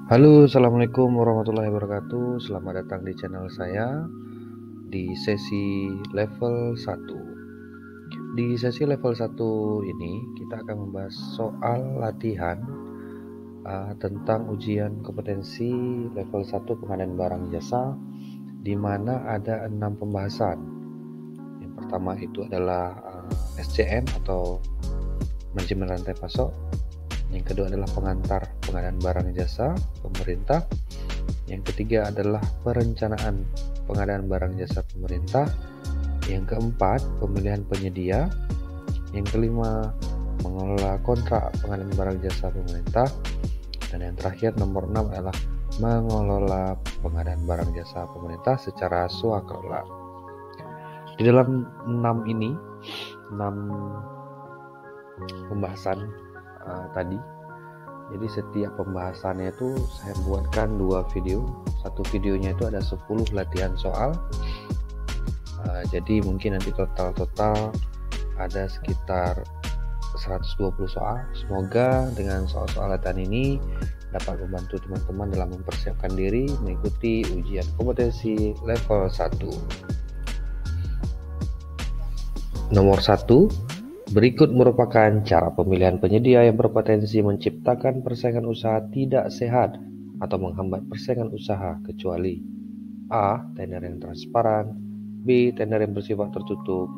Halo, Assalamualaikum warahmatullahi wabarakatuh. Selamat datang di channel saya di sesi level 1. Di sesi level 1 ini kita akan membahas soal latihan tentang ujian kompetensi level 1 pengadaan barang jasa, di mana ada 6 pembahasan. Yang pertama itu adalah SCM atau manajemen rantai pasok. Yang kedua adalah pengantar pengadaan barang jasa pemerintah. Yang ketiga adalah perencanaan pengadaan barang jasa pemerintah. Yang keempat, pemilihan penyedia. Yang kelima, mengelola kontrak pengadaan barang jasa pemerintah. Dan yang terakhir, nomor 6 adalah mengelola pengadaan barang jasa pemerintah secara swakelola. Di dalam 6 pembahasan tadi, jadi setiap pembahasannya itu saya buatkan 2 video. Satu videonya itu ada 10 latihan soal, jadi mungkin nanti total ada sekitar 120 soal. Semoga dengan soal-soal latihan ini dapat membantu teman-teman dalam mempersiapkan diri mengikuti ujian kompetensi level 1. Nomor 1, berikut merupakan cara pemilihan penyedia yang berpotensi menciptakan persaingan usaha tidak sehat atau menghambat persaingan usaha, kecuali A. Tender yang transparan, B. Tender yang bersifat tertutup,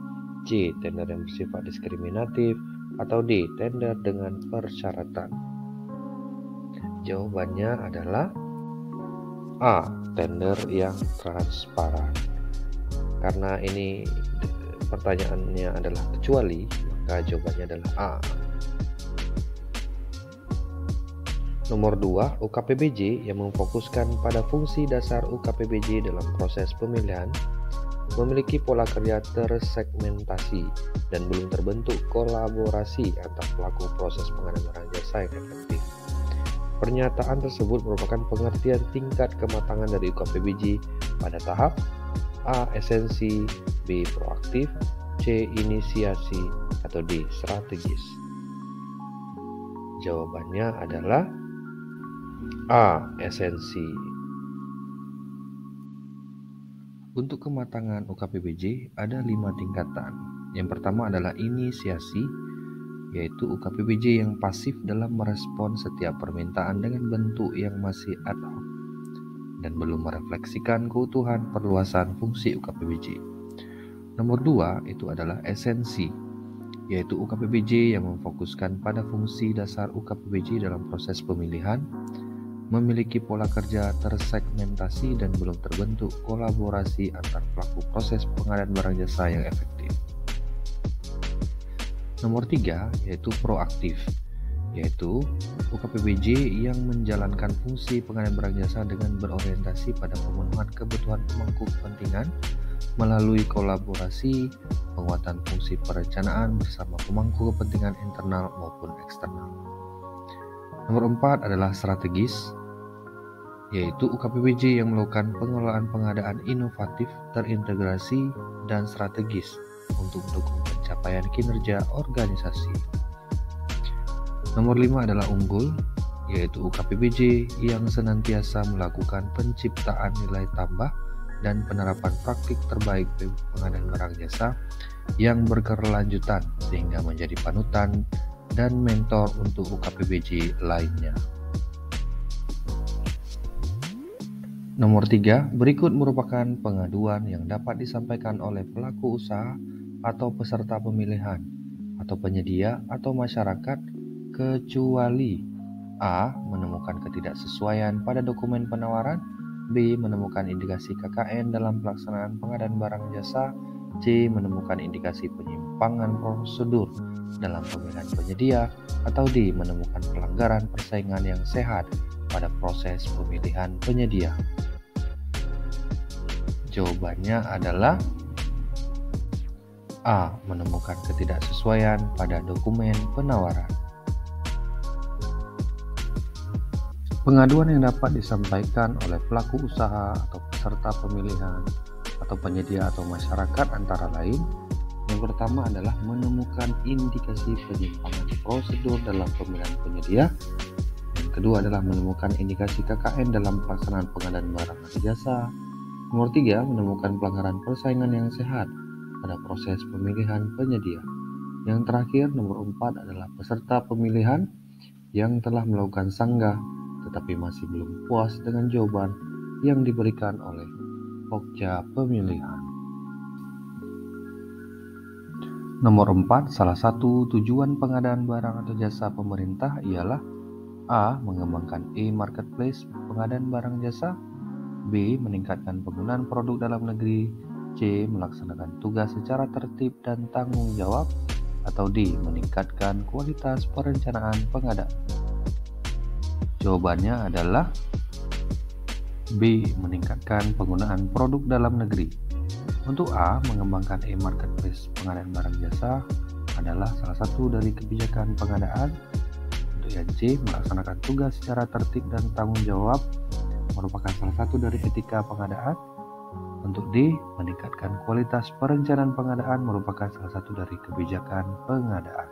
C. Tender yang bersifat diskriminatif, atau D. Tender dengan persyaratan. Jawabannya adalah A. Tender yang transparan. Karena ini pertanyaannya adalah kecuali, maka jawabannya adalah A. Nomor 2, UKPBJ yang memfokuskan pada fungsi dasar UKPBJ dalam proses pemilihan memiliki pola kerja tersegmentasi dan belum terbentuk kolaborasi antar pelaku proses pengadaan barang jasa yang efektif. Pernyataan tersebut merupakan pengertian tingkat kematangan dari UKPBJ pada tahap A. Esensi, B. Proaktif, C. Inisiasi, atau D. Strategis. Jawabannya adalah A. Esensi. Untuk kematangan UKPBJ ada 5 tingkatan. Yang pertama adalah inisiasi, yaitu UKPBJ yang pasif dalam merespon setiap permintaan dengan bentuk yang masih ad hoc dan belum merefleksikan keutuhan perluasan fungsi UKPBJ. Nomor 2 itu adalah esensi, yaitu UKPBJ yang memfokuskan pada fungsi dasar UKPBJ dalam proses pemilihan, memiliki pola kerja tersegmentasi dan belum terbentuk kolaborasi antar pelaku proses pengadaan barang jasa yang efektif. Nomor 3 yaitu proaktif, yaitu UKPBJ yang menjalankan fungsi pengadaan barang jasa dengan berorientasi pada pemenuhan kebutuhan pemangku kepentingan melalui kolaborasi, penguatan fungsi perencanaan bersama pemangku kepentingan internal maupun eksternal. Nomor 4 adalah strategis, yaitu UKPBJ yang melakukan pengelolaan pengadaan inovatif, terintegrasi, dan strategis untuk mendukung pencapaian kinerja organisasi. Nomor 5 adalah unggul, yaitu UKPBJ yang senantiasa melakukan penciptaan nilai tambah dan penerapan praktik terbaik pengadaan barang jasa yang berkelanjutan sehingga menjadi panutan dan mentor untuk UKPBJ lainnya. Nomor 3, berikut merupakan pengaduan yang dapat disampaikan oleh pelaku usaha atau peserta pemilihan atau penyedia atau masyarakat, kecuali A. menemukan ketidaksesuaian pada dokumen penawaran, B. menemukan indikasi KKN dalam pelaksanaan pengadaan barang jasa, C. menemukan indikasi penyimpangan prosedur dalam pemilihan penyedia, atau D. menemukan pelanggaran persaingan yang sehat pada proses pemilihan penyedia. Jawabannya adalah A. menemukan ketidaksesuaian pada dokumen penawaran. Pengaduan yang dapat disampaikan oleh pelaku usaha atau peserta pemilihan atau penyedia atau masyarakat antara lain, yang pertama adalah menemukan indikasi penyimpangan prosedur dalam pemilihan penyedia. Yang Yang kedua adalah menemukan indikasi KKN dalam pelaksanaan pengadaan barang atau jasa. Nomor 3, menemukan pelanggaran persaingan yang sehat pada proses pemilihan penyedia. Yang terakhir, nomor 4 adalah peserta pemilihan yang telah melakukan sanggah tetapi masih belum puas dengan jawaban yang diberikan oleh Pokja pemilihan. Nomor 4, salah satu tujuan pengadaan barang atau jasa pemerintah ialah A. Mengembangkan e-marketplace pengadaan barang jasa, B. Meningkatkan penggunaan produk dalam negeri, C. Melaksanakan tugas secara tertib dan tanggung jawab, atau D. Meningkatkan kualitas perencanaan pengadaan. Jawabannya adalah B. Meningkatkan penggunaan produk dalam negeri. Untuk A. Mengembangkan e-marketplace pengadaan barang jasa adalah salah satu dari kebijakan pengadaan. Untuk yang C. Melaksanakan tugas secara tertib dan tanggung jawab merupakan salah satu dari etika pengadaan. Untuk D. Meningkatkan kualitas perencanaan pengadaan merupakan salah satu dari kebijakan pengadaan.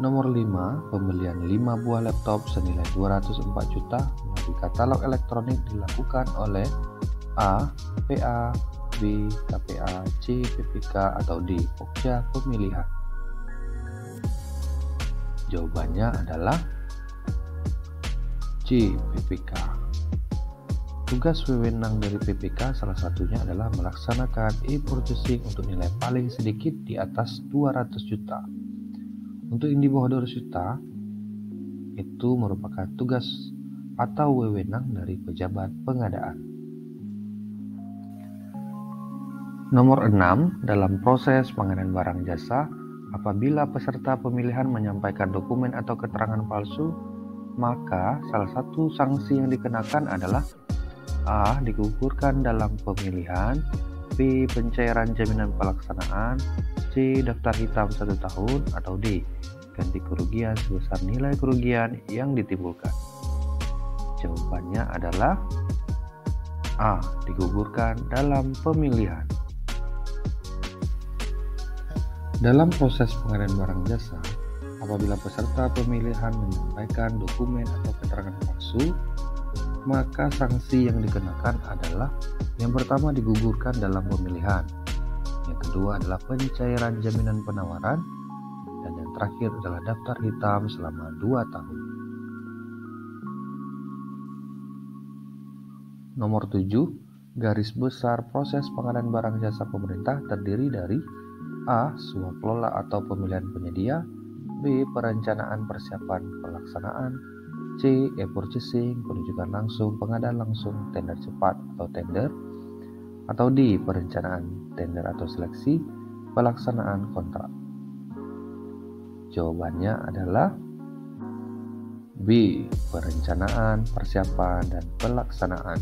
Nomor 5, pembelian 5 buah laptop senilai 204 juta melalui katalog elektronik dilakukan oleh A. PA, B. KPA, C. PPK, atau D. Pokja pemilihan. Jawabannya adalah C. PPK. Tugas wewenang dari PPK salah satunya adalah melaksanakan e-purchasing untuk nilai paling sedikit di atas 200 juta. Untuk yang di bawah 200 juta, itu merupakan tugas atau wewenang dari pejabat pengadaan. Nomor 6, dalam proses pengadaan barang jasa, apabila peserta pemilihan menyampaikan dokumen atau keterangan palsu, maka salah satu sanksi yang dikenakan adalah A. Digugurkan dalam pemilihan, B. Pencairan jaminan pelaksanaan, C. Daftar hitam 1 tahun, atau D. Ganti kerugian sebesar nilai kerugian yang ditimbulkan. Jawabannya adalah A. Digugurkan dalam pemilihan. Dalam proses pengadaan barang jasa, apabila peserta pemilihan menyampaikan dokumen atau keterangan palsu, maka sanksi yang dikenakan adalah yang pertama digugurkan dalam pemilihan, yang kedua adalah pencairan jaminan penawaran, dan yang terakhir adalah daftar hitam selama 2 tahun. Nomor 7, garis besar proses pengadaan barang jasa pemerintah terdiri dari A. Swakelola atau pemilihan penyedia, B. Perencanaan persiapan pelaksanaan, C. E-purchasing, penunjukan langsung, pengadaan langsung, tender cepat atau tender, atau D. Perencanaan tender atau seleksi, pelaksanaan kontrak. Jawabannya adalah B. Perencanaan, persiapan, dan pelaksanaan.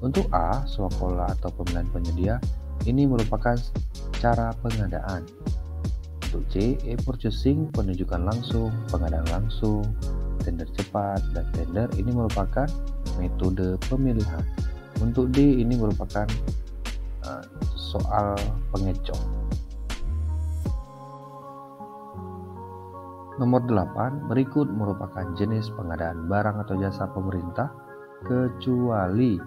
Untuk A. Swakelola atau pemilihan penyedia, ini merupakan cara pengadaan. Untuk C. E-purchasing, penunjukan langsung, pengadaan langsung, tender cepat, dan tender ini merupakan metode pemilihan. Untuk D ini merupakan soal pengecoh. Nomor 8, berikut merupakan jenis pengadaan barang atau jasa pemerintah kecuali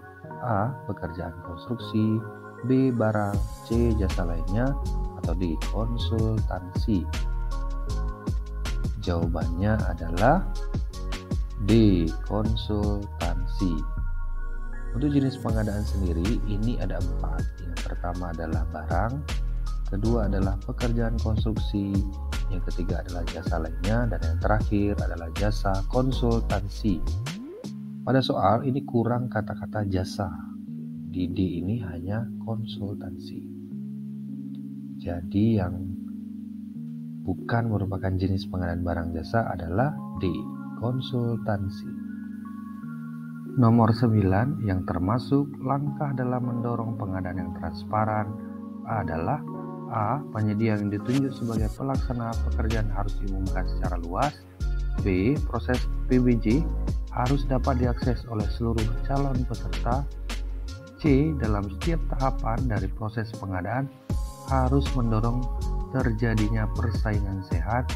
A. Pekerjaan konstruksi, B. Barang, C. Jasa lainnya, atau D. Konsultansi. Jawabannya adalah D. Konsultansi. Untuk jenis pengadaan sendiri ini ada 4. Yang pertama adalah barang, kedua adalah pekerjaan konstruksi, yang ketiga adalah jasa lainnya, dan yang terakhir adalah jasa konsultansi. Pada soal ini kurang kata-kata jasa. Di D ini hanya konsultansi. Jadi yang bukan merupakan jenis pengadaan barang jasa adalah D. Konsultansi. Nomor 9 yang termasuk langkah dalam mendorong pengadaan yang transparan adalah A. Penyedia yang ditunjuk sebagai pelaksana pekerjaan harus diumumkan secara luas, B. Proses PBJ harus dapat diakses oleh seluruh calon peserta, C. Dalam setiap tahapan dari proses pengadaan harus mendorong terjadinya persaingan sehat,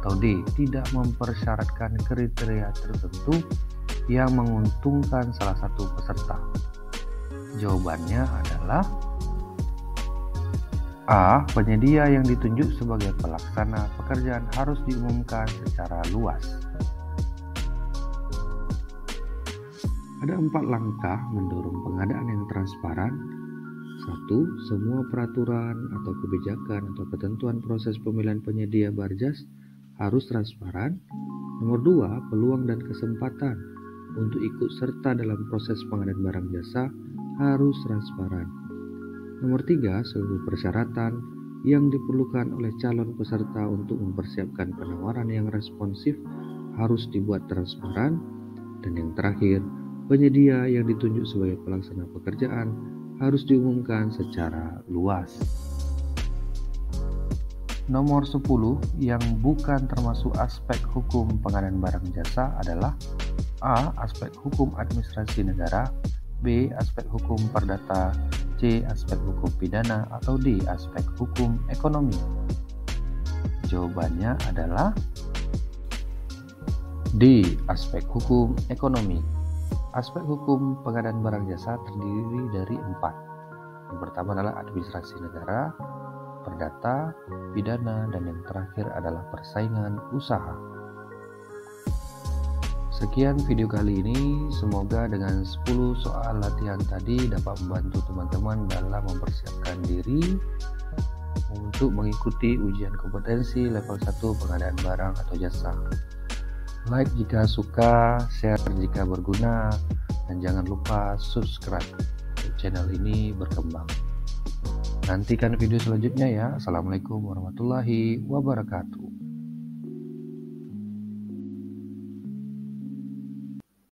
Atau D. Tidak mempersyaratkan kriteria tertentu yang menguntungkan salah satu peserta. Jawabannya adalah A. Penyedia yang ditunjuk sebagai pelaksana pekerjaan harus diumumkan secara luas. Ada 4 langkah mendorong pengadaan yang transparan. 1. Semua peraturan atau kebijakan atau ketentuan proses pemilihan penyedia barjas harus transparan. Nomor 2. Peluang dan kesempatan untuk ikut serta dalam proses pengadaan barang jasa harus transparan. Nomor 3. Seluruh persyaratan yang diperlukan oleh calon peserta untuk mempersiapkan penawaran yang responsif harus dibuat transparan. Dan yang terakhir, penyedia yang ditunjuk sebagai pelaksana pekerjaan harus diumumkan secara luas. Nomor 10 yang bukan termasuk aspek hukum pengadaan barang jasa adalah A. Aspek hukum administrasi negara, B. Aspek hukum perdata, C. Aspek hukum pidana, atau D. Aspek hukum ekonomi. Jawabannya adalah D. Aspek hukum ekonomi. Aspek hukum pengadaan barang jasa terdiri dari 4. Yang pertama adalah administrasi negara, perdata, pidana, dan yang terakhir adalah persaingan usaha. Sekian video kali ini, semoga dengan 10 soal latihan tadi dapat membantu teman-teman dalam mempersiapkan diri untuk mengikuti ujian kompetensi level 1 pengadaan barang atau jasa. Like jika suka, share jika berguna, dan jangan lupa subscribe untuk channel ini berkembang. Nantikan video selanjutnya ya. Assalamualaikum warahmatullahi wabarakatuh.